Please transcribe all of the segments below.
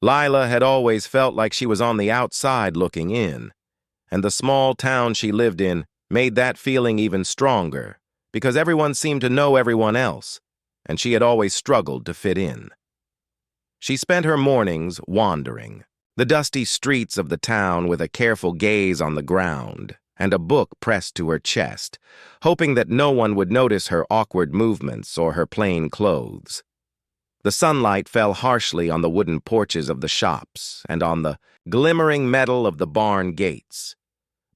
Lila had always felt like she was on the outside looking in, and the small town she lived in made that feeling even stronger because everyone seemed to know everyone else, and she had always struggled to fit in. She spent her mornings wandering the dusty streets of the town with a careful gaze on the ground and a book pressed to her chest, hoping that no one would notice her awkward movements or her plain clothes. The sunlight fell harshly on the wooden porches of the shops and on the glimmering metal of the barn gates,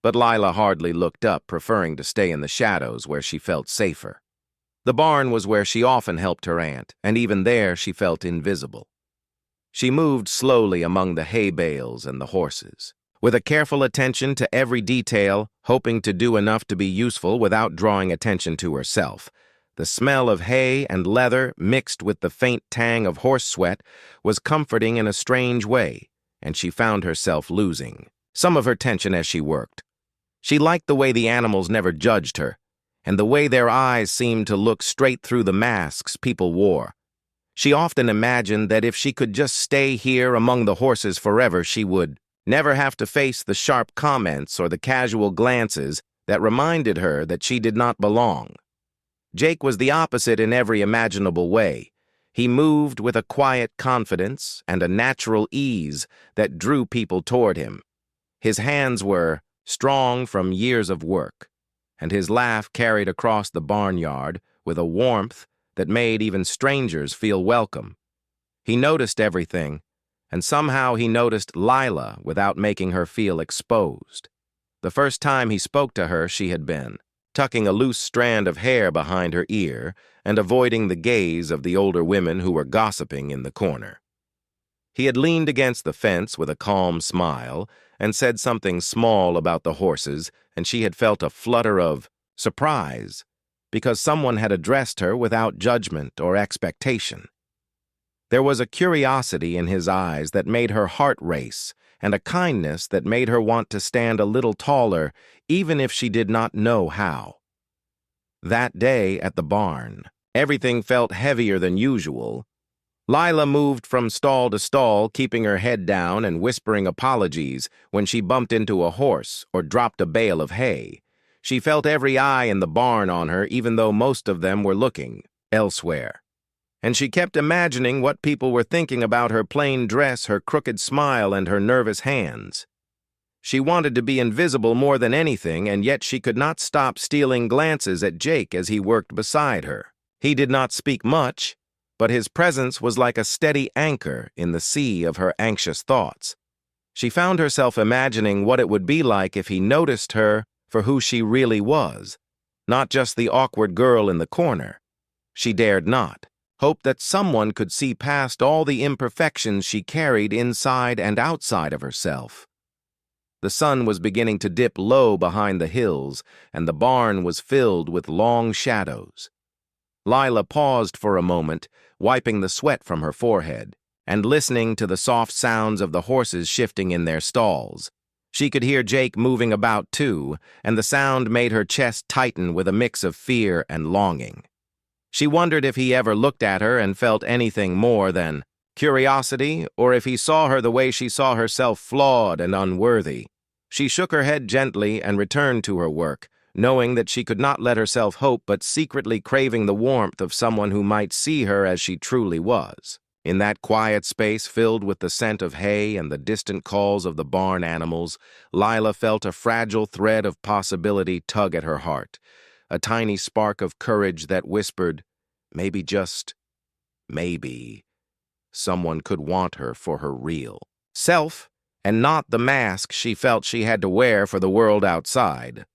but Lila hardly looked up, preferring to stay in the shadows where she felt safer. The barn was where she often helped her aunt, and even there she felt invisible. She moved slowly among the hay bales and the horses, with a careful attention to every detail, hoping to do enough to be useful without drawing attention to herself. The smell of hay and leather, mixed with the faint tang of horse sweat, was comforting in a strange way, and she found herself losing some of her tension as she worked. She liked the way the animals never judged her, and the way their eyes seemed to look straight through the masks people wore. She often imagined that if she could just stay here among the horses forever, she would never have to face the sharp comments or the casual glances that reminded her that she did not belong. Jake was the opposite in every imaginable way. He moved with a quiet confidence and a natural ease that drew people toward him. His hands were strong from years of work, and his laugh carried across the barnyard with a warmth that made even strangers feel welcome. He noticed everything, and somehow he noticed Lila without making her feel exposed. The first time he spoke to her, she had been tucking a loose strand of hair behind her ear and avoiding the gaze of the older women who were gossiping in the corner. He had leaned against the fence with a calm smile and said something small about the horses, and she had felt a flutter of surprise because someone had addressed her without judgment or expectation. There was a curiosity in his eyes that made her heart race, and a kindness that made her want to stand a little taller, even if she did not know how. That day at the barn, everything felt heavier than usual. Lila moved from stall to stall, keeping her head down and whispering apologies when she bumped into a horse or dropped a bale of hay. She felt every eye in the barn on her, even though most of them were looking elsewhere. And she kept imagining what people were thinking about her plain dress, her crooked smile, and her nervous hands. She wanted to be invisible more than anything, and yet she could not stop stealing glances at Jake as he worked beside her. He did not speak much, but his presence was like a steady anchor in the sea of her anxious thoughts. She found herself imagining what it would be like if he noticed her for who she really was, not just the awkward girl in the corner. She dared not hope that someone could see past all the imperfections she carried inside and outside of herself. The sun was beginning to dip low behind the hills, and the barn was filled with long shadows. Lila paused for a moment, wiping the sweat from her forehead, and listening to the soft sounds of the horses shifting in their stalls. She could hear Jake moving about too, and the sound made her chest tighten with a mix of fear and longing. She wondered if he ever looked at her and felt anything more than curiosity, or if he saw her the way she saw herself, flawed and unworthy. She shook her head gently and returned to her work, knowing that she could not let herself hope, but secretly craving the warmth of someone who might see her as she truly was. In that quiet space filled with the scent of hay and the distant calls of the barn animals, Lila felt a fragile thread of possibility tug at her heart, a tiny spark of courage that whispered, maybe, just maybe, someone could want her for her real self, and not the mask she felt she had to wear for the world outside.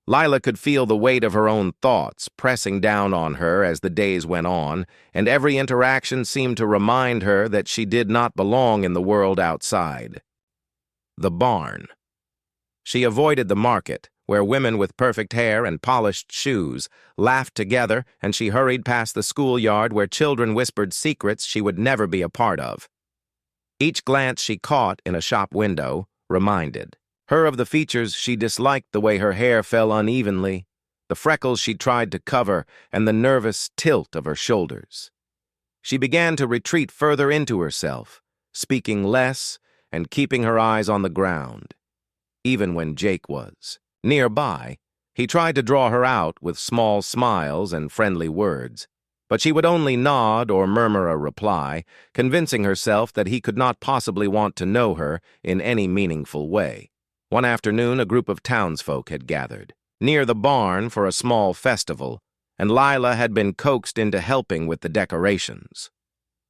Lila could feel the weight of her own thoughts pressing down on her as the days went on, and every interaction seemed to remind her that she did not belong in the world outside. The barn. She avoided the market, where women with perfect hair and polished shoes laughed together, and she hurried past the schoolyard where children whispered secrets she would never be a part of. Each glance she caught in a shop window reminded her of the features she disliked, the way her hair fell unevenly, the freckles she tried to cover, and the nervous tilt of her shoulders. She began to retreat further into herself, speaking less and keeping her eyes on the ground. Even when Jake was nearby, he tried to draw her out with small smiles and friendly words, but she would only nod or murmur a reply, convincing herself that he could not possibly want to know her in any meaningful way. One afternoon, a group of townsfolk had gathered near the barn for a small festival, and Lila had been coaxed into helping with the decorations.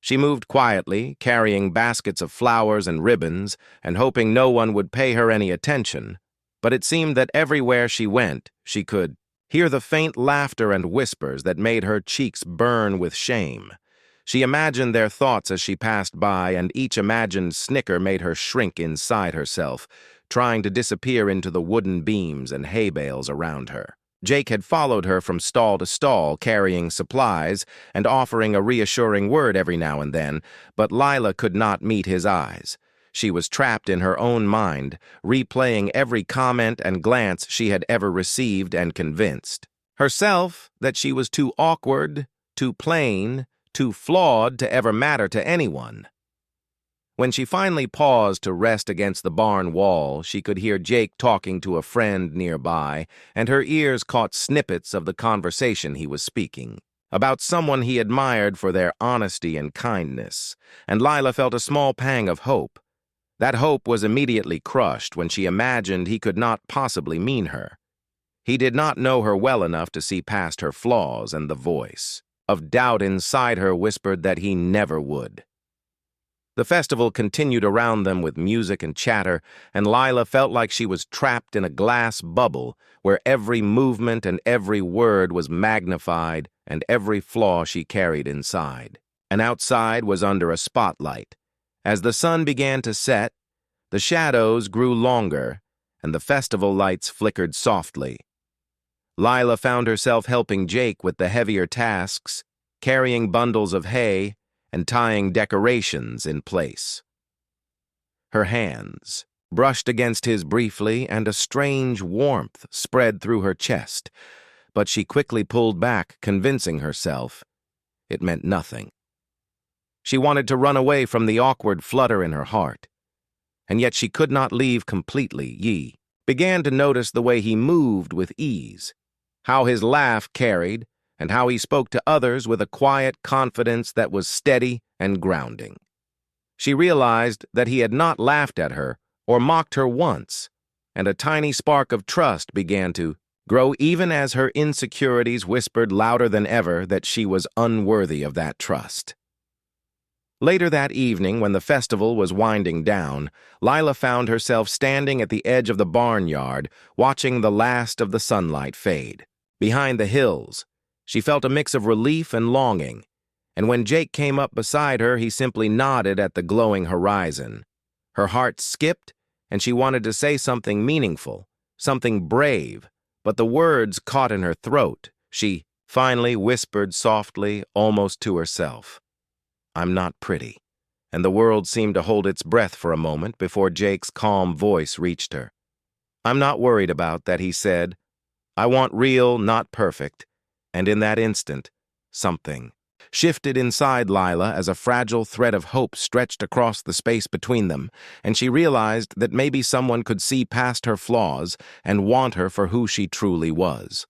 She moved quietly, carrying baskets of flowers and ribbons, and hoping no one would pay her any attention, but it seemed that everywhere she went, she could hear the faint laughter and whispers that made her cheeks burn with shame. She imagined their thoughts as she passed by, and each imagined snicker made her shrink inside herself, trying to disappear into the wooden beams and hay bales around her. Jake had followed her from stall to stall, carrying supplies and offering a reassuring word every now and then, but Lila could not meet his eyes. She was trapped in her own mind, replaying every comment and glance she had ever received and convinced herself that she was too awkward, too plain, too flawed to ever matter to anyone. When she finally paused to rest against the barn wall, she could hear Jake talking to a friend nearby, and her ears caught snippets of the conversation he was speaking, about someone he admired for their honesty and kindness, and Lila felt a small pang of hope. That hope was immediately crushed when she imagined he could not possibly mean her. He did not know her well enough to see past her flaws, and the voice of doubt inside her whispered that he never would. The festival continued around them with music and chatter, and Lila felt like she was trapped in a glass bubble where every movement and every word was magnified and every flaw she carried inside. And outside was under a spotlight. As the sun began to set, the shadows grew longer, and the festival lights flickered softly. Lila found herself helping Jake with the heavier tasks, carrying bundles of hay and tying decorations in place. Her hands brushed against his briefly, and a strange warmth spread through her chest, but she quickly pulled back, convincing herself it meant nothing. She wanted to run away from the awkward flutter in her heart, and yet she could not leave completely. Ye began to notice the way he moved with ease, how his laugh carried, and how he spoke to others with a quiet confidence that was steady and grounding. She realized that he had not laughed at her or mocked her once, and a tiny spark of trust began to grow even as her insecurities whispered louder than ever that she was unworthy of that trust. Later that evening, when the festival was winding down, Lila found herself standing at the edge of the barnyard, watching the last of the sunlight fade. Behind the hills, she felt a mix of relief and longing, and when Jake came up beside her, he simply nodded at the glowing horizon. Her heart skipped, and she wanted to say something meaningful, something brave, but the words caught in her throat. She finally whispered softly, almost to herself, "I'm not pretty," and the world seemed to hold its breath for a moment before Jake's calm voice reached her. "I'm not worried about that," he said. "I want real, not perfect." And in that instant, something shifted inside Lila as a fragile thread of hope stretched across the space between them, and she realized that maybe someone could see past her flaws and want her for who she truly was.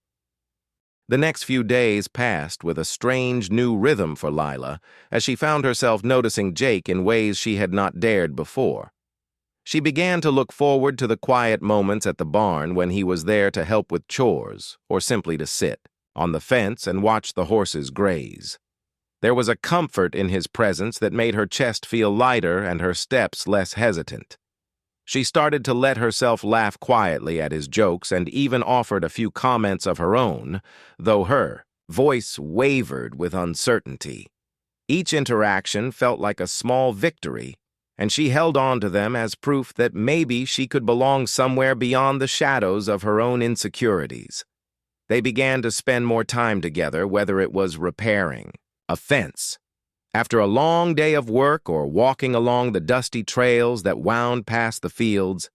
The next few days passed with a strange new rhythm for Lila, as she found herself noticing Jake in ways she had not dared before. She began to look forward to the quiet moments at the barn when he was there to help with chores, or simply to sit on the fence and watch the horses graze. There was a comfort in his presence that made her chest feel lighter and her steps less hesitant. She started to let herself laugh quietly at his jokes and even offered a few comments of her own, though her voice wavered with uncertainty. Each interaction felt like a small victory, and she held on to them as proof that maybe she could belong somewhere beyond the shadows of her own insecurities. They began to spend more time together, whether it was repairing a fence after a long day of work or walking along the dusty trails that wound past the fields.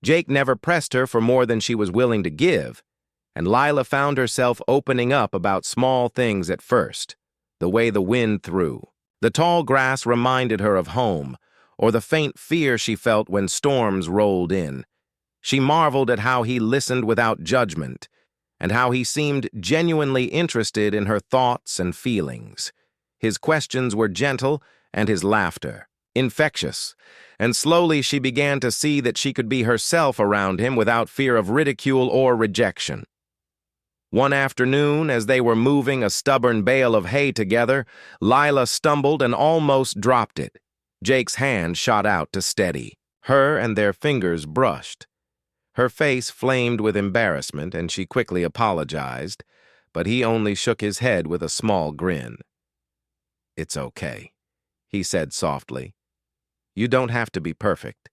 Jake never pressed her for more than she was willing to give, and Lila found herself opening up about small things at first. The way the wind threw the tall grass reminded her of home, or the faint fear she felt when storms rolled in. She marveled at how he listened without judgment, and how he seemed genuinely interested in her thoughts and feelings. His questions were gentle, and his laughter infectious, and slowly she began to see that she could be herself around him without fear of ridicule or rejection. One afternoon, as they were moving a stubborn bale of hay together, Lila stumbled and almost dropped it. Jake's hand shot out to steady her, and their fingers brushed. Her face flamed with embarrassment, and she quickly apologized, but he only shook his head with a small grin. "It's okay," he said softly. "You don't have to be perfect."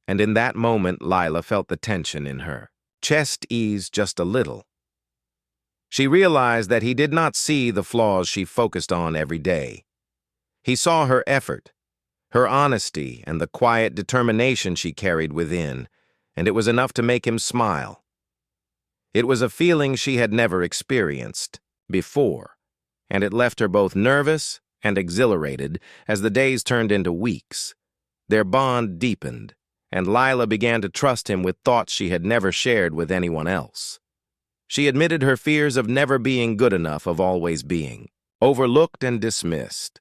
And in that moment, Lila felt the tension in her chest ease just a little. She realized that he did not see the flaws she focused on every day. He saw her effort, her honesty, and the quiet determination she carried within, and it was enough to make him smile. It was a feeling she had never experienced before, and it left her both nervous and exhilarated as the days turned into weeks. Their bond deepened, and Lila began to trust him with thoughts she had never shared with anyone else. She admitted her fears of never being good enough, of always being overlooked and dismissed.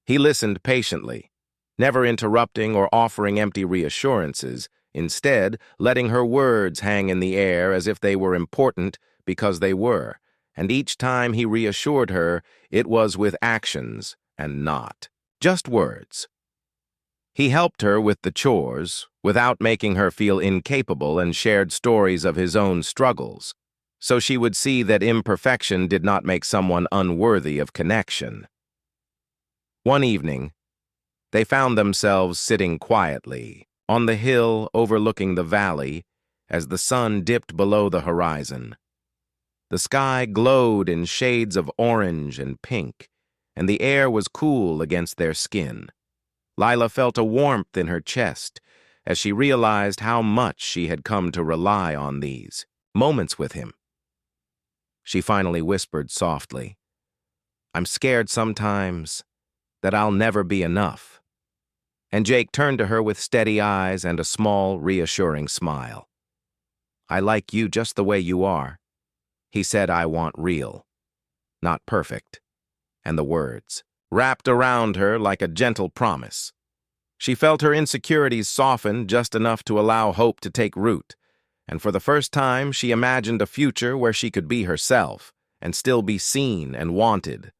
He listened patiently, never interrupting or offering empty reassurances, instead letting her words hang in the air as if they were important because they were, and each time he reassured her, it was with actions and not just words. He helped her with the chores without making her feel incapable, and shared stories of his own struggles, so she would see that imperfection did not make someone unworthy of connection. One evening, they found themselves sitting quietly on the hill overlooking the valley as the sun dipped below the horizon. The sky glowed in shades of orange and pink, and the air was cool against their skin. Lila felt a warmth in her chest as she realized how much she had come to rely on these moments with him. She finally whispered softly, "I'm scared sometimes that I'll never be enough." And Jake turned to her with steady eyes and a small, reassuring smile. "I like you just the way you are." He said, "I want real, not perfect." And the words wrapped around her like a gentle promise. She felt her insecurities soften just enough to allow hope to take root, and for the first time she imagined a future where she could be herself and still be seen and wanted,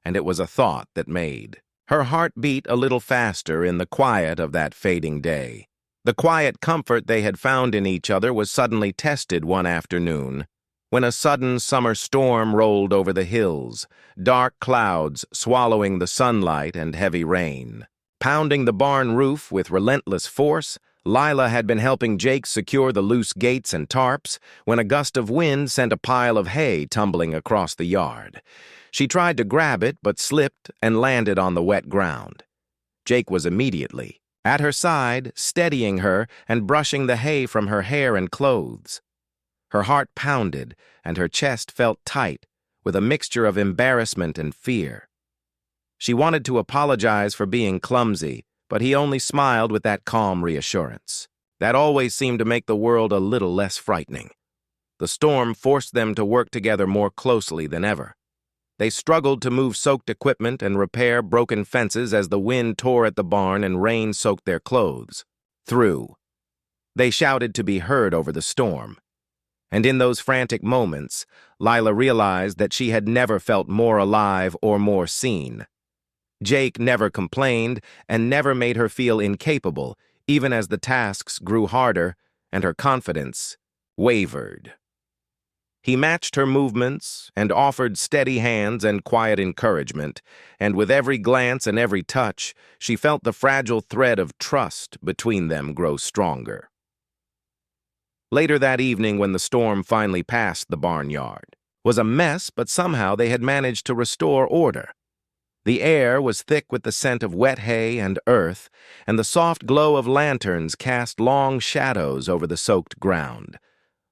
and it was a thought that made her heart beat a little faster in the quiet of that fading day. The quiet comfort they had found in each other was suddenly tested one afternoon, when a sudden summer storm rolled over the hills, dark clouds swallowing the sunlight and heavy rain. Pounding the barn roof with relentless force, Lila had been helping Jake secure the loose gates and tarps when a gust of wind sent a pile of hay tumbling across the yard. She tried to grab it, but slipped and landed on the wet ground. Jake was immediately at her side, steadying her and brushing the hay from her hair and clothes. Her heart pounded, and her chest felt tight, with a mixture of embarrassment and fear. She wanted to apologize for being clumsy, but he only smiled with that calm reassurance. That always seemed to make the world a little less frightening. The storm forced them to work together more closely than ever. They struggled to move soaked equipment and repair broken fences as the wind tore at the barn and rain soaked their clothes. Through. They shouted to be heard over the storm. And in those frantic moments, Lila realized that she had never felt more alive or more seen. Jake never complained and never made her feel incapable, even as the tasks grew harder and her confidence wavered. He matched her movements and offered steady hands and quiet encouragement, and with every glance and every touch, she felt the fragile thread of trust between them grow stronger. Later that evening, when the storm finally passed, the barnyard was a mess, but somehow they had managed to restore order. The air was thick with the scent of wet hay and earth, and the soft glow of lanterns cast long shadows over the soaked ground.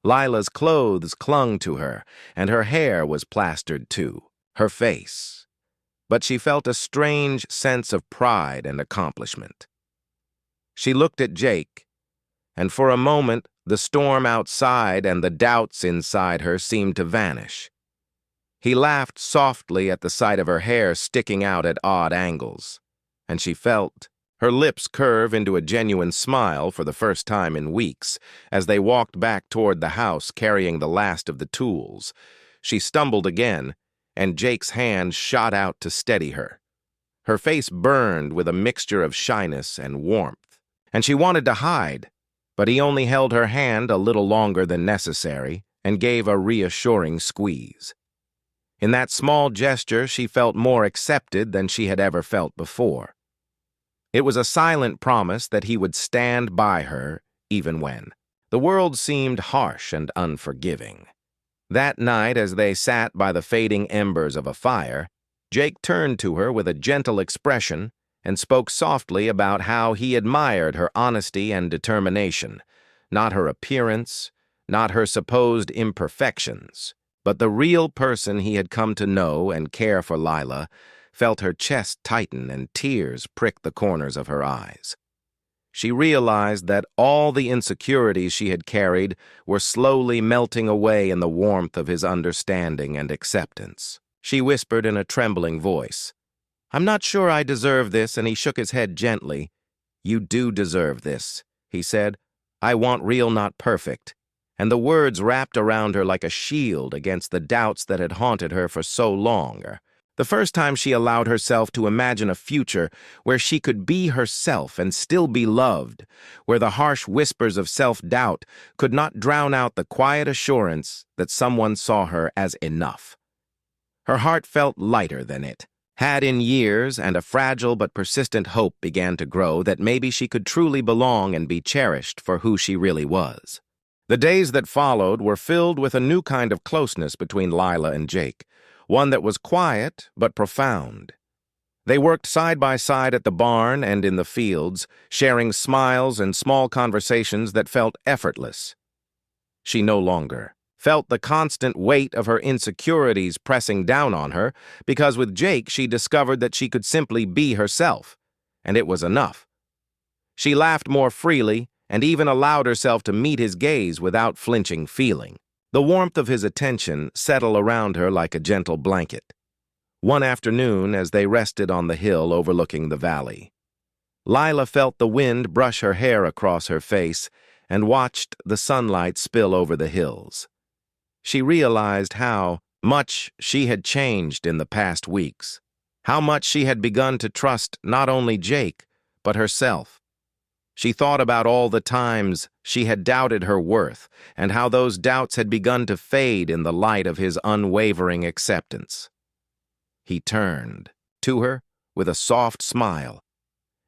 Lila's clothes clung to her, and her hair was plastered too, her face. But she felt a strange sense of pride and accomplishment. She looked at Jake, and for a moment the storm outside and the doubts inside her seemed to vanish. He laughed softly at the sight of her hair sticking out at odd angles, and she felt her lips curve into a genuine smile for the first time in weeks as they walked back toward the house carrying the last of the tools. She stumbled again, and Jake's hand shot out to steady her. Her face burned with a mixture of shyness and warmth, and she wanted to hide, but he only held her hand a little longer than necessary and gave a reassuring squeeze. In that small gesture, she felt more accepted than she had ever felt before. It was a silent promise that he would stand by her, even when the world seemed harsh and unforgiving. That night, as they sat by the fading embers of a fire, Jake turned to her with a gentle expression and spoke softly about how he admired her honesty and determination, not her appearance, not her supposed imperfections. But the real person he had come to know and care for. Lila felt her chest tighten and tears prick the corners of her eyes. She realized that all the insecurities she had carried were slowly melting away in the warmth of his understanding and acceptance. She whispered in a trembling voice, "I'm not sure I deserve this," and he shook his head gently. "You do deserve this," he said. "I want real, not perfect." And the words wrapped around her like a shield against the doubts that had haunted her for so long. The first time she allowed herself to imagine a future where she could be herself and still be loved, where the harsh whispers of self-doubt could not drown out the quiet assurance that someone saw her as enough. Her heart felt lighter than it had in years, and a fragile but persistent hope began to grow that maybe she could truly belong and be cherished for who she really was. The days that followed were filled with a new kind of closeness between Lila and Jake, one that was quiet but profound. They worked side by side at the barn and in the fields, sharing smiles and small conversations that felt effortless. She no longer felt the constant weight of her insecurities pressing down on her, because with Jake she discovered that she could simply be herself, and it was enough. She laughed more freely, and even allowed herself to meet his gaze without flinching feeling. The warmth of his attention settled around her like a gentle blanket. One afternoon, as they rested on the hill overlooking the valley, Lila felt the wind brush her hair across her face and watched the sunlight spill over the hills. She realized how much she had changed in the past weeks, how much she had begun to trust not only Jake, but herself. She thought about all the times she had doubted her worth and how those doubts had begun to fade in the light of his unwavering acceptance. He turned to her with a soft smile,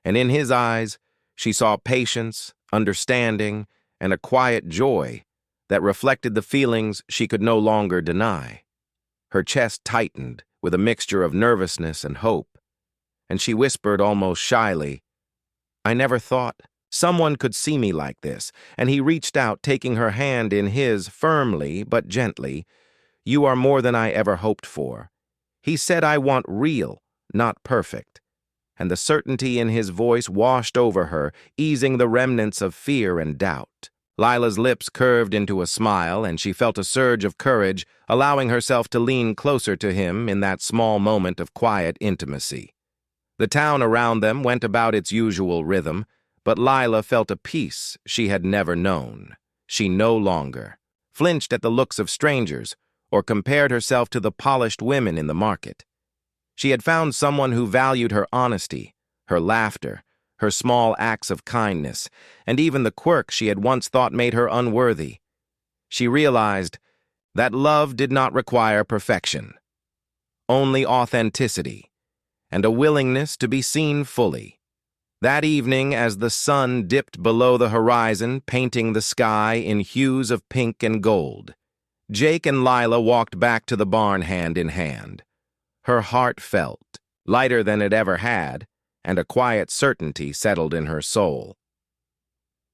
and in his eyes she saw patience, understanding, and a quiet joy that reflected the feelings she could no longer deny. Her chest tightened with a mixture of nervousness and hope, and she whispered almost shyly, "I never thought someone could see me like this," and he reached out, taking her hand in his firmly but gently. "You are more than I ever hoped for." He said, "I want real, not perfect," and the certainty in his voice washed over her, easing the remnants of fear and doubt. Lila's lips curved into a smile, and she felt a surge of courage, allowing herself to lean closer to him in that small moment of quiet intimacy. The town around them went about its usual rhythm, but Lila felt a peace she had never known. She no longer flinched at the looks of strangers or compared herself to the polished women in the market. She had found someone who valued her honesty, her laughter, her small acts of kindness, and even the quirks she had once thought made her unworthy. She realized that love did not require perfection, only authenticity, and a willingness to be seen fully. That evening, as the sun dipped below the horizon, painting the sky in hues of pink and gold, Jake and Lila walked back to the barn hand in hand. Her heart felt lighter than it ever had, and a quiet certainty settled in her soul.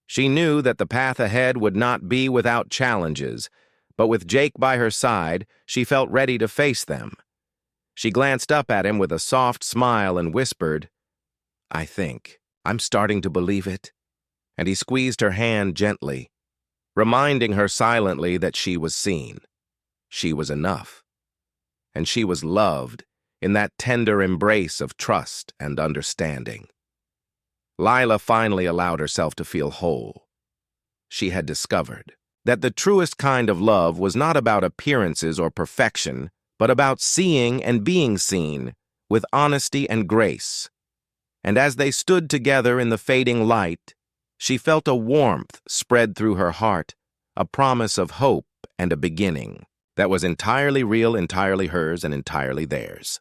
She knew that the path ahead would not be without challenges, but with Jake by her side, she felt ready to face them. She glanced up at him with a soft smile and whispered, "I think I'm starting to believe it." and he squeezed her hand gently, reminding her silently that she was seen. She was enough, and she was loved in that tender embrace of trust and understanding. Lila finally allowed herself to feel whole. She had discovered that the truest kind of love was not about appearances or perfection, but about seeing and being seen with honesty and grace. And as they stood together in the fading light, she felt a warmth spread through her heart, a promise of hope and a beginning that was entirely real, entirely hers, and entirely theirs.